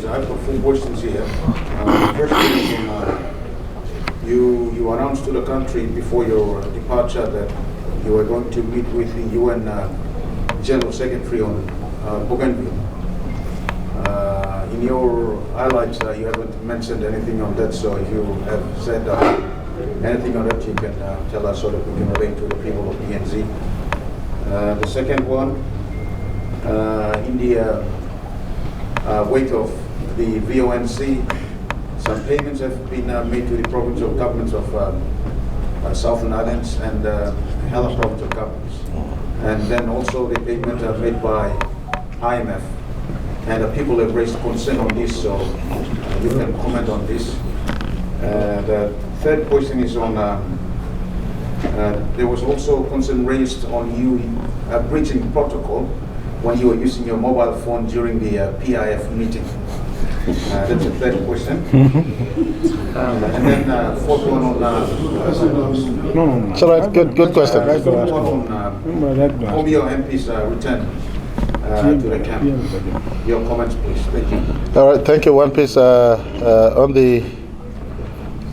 questions. I have 4 questions here. The first one is on, you announced to the country before your departure that you were going to meet with the UN General Secretary on Bougainville. In your highlights, you haven't mentioned anything on that, so if you have said anything on that, you can tell us so that we can relate to the people of PNG. The second one, in the wake of the VONC, some payments have been made to the provincial governments of Southern Islands and Hela provincial governments. And then also the payments are made by IMF. And people have raised concern on this, so you can comment on this. The third question is on, there was also concern raised on you breaching protocol when you were using your mobile phone during the PIF meeting. That's the third question. And then fourth one on... It's all right, good question. Fourth one on Obio MP's return to the camp. Your comments, please. Thank you. All right, thank you. One piece on the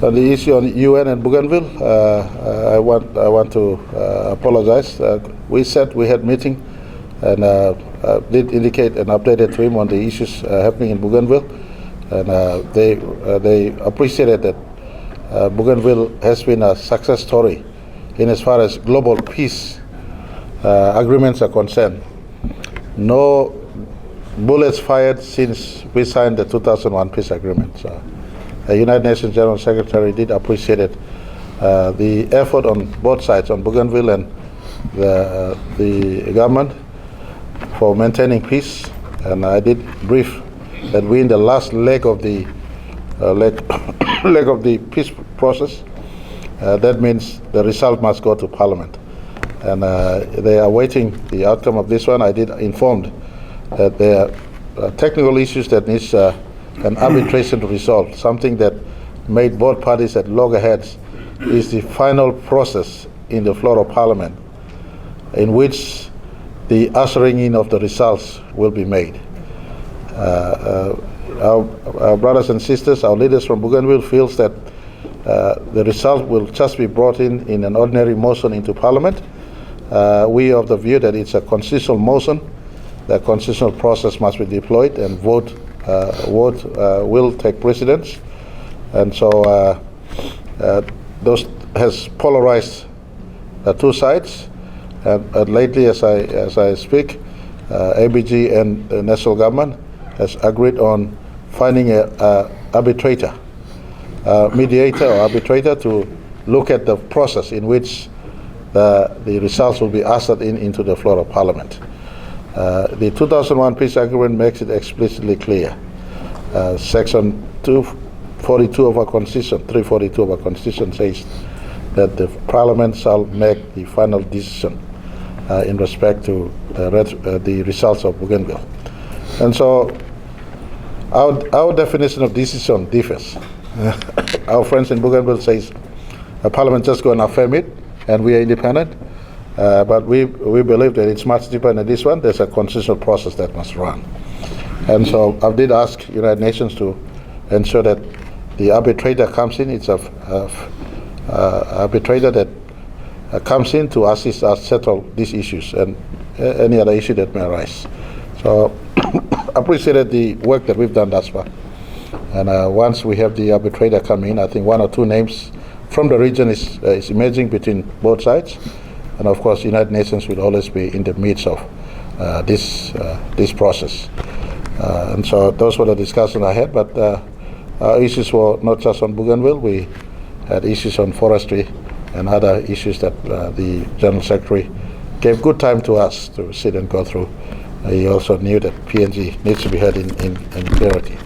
issue on UN and Bougainville. I want to apologize. We said we had meeting and did indicate and updated to him on the issues happening in Bougainville, and they appreciated that Bougainville has been a success story in as far as global peace agreements are concerned. No bullets fired since we signed the 2001 peace agreement. So, the United Nations General Secretary did appreciate it. The effort on both sides, on Bougainville and the government, for maintaining peace. And I did brief that we in the last leg of the leg of the peace process. That means the result must go to Parliament. And they are waiting the outcome of this one. I did informed that there are technical issues that needs an arbitration to resolve. Something that made both parties at loggerheads is the final process in the floor of Parliament, in which the ushering in of the results will be made. Our brothers and sisters, our leaders from Bougainville feels that the result will just be brought in an ordinary motion into Parliament. We are of the view that it's a constitutional motion. The constitutional process must be deployed, and vote will take precedence. And so those has polarized the two sides. And lately, as I speak, ABG and the national government has agreed on finding a arbitrator, mediator or arbitrator, to look at the process in which the results will be ushered into the floor of Parliament. The 2001 peace agreement makes it explicitly clear. Section 242 of our constitution, 342 of our constitution says that the Parliament shall make the final decision in respect to the results of Bougainville. And so our definition of decision differs. Our friends in Bougainville says Parliament just go and affirm it, and we are independent. But we believe that it's much deeper than this one. There's a constitutional process that must run. And so I did ask United Nations to ensure that the arbitrator comes in. It's a arbitrator that comes in to assist us settle these issues and any other issue that may arise. So I appreciated the work that we've done thus far. And once we have the arbitrator come in, I think 1 or 2 names from the region is emerging between both sides. And of course, United Nations will always be in the midst of this process. And so those were the discussions I had. But our issues were not just on Bougainville. We had issues on forestry and other issues that the General Secretary gave good time to us to sit and go through. He also knew that PNG needs to be heard in clarity.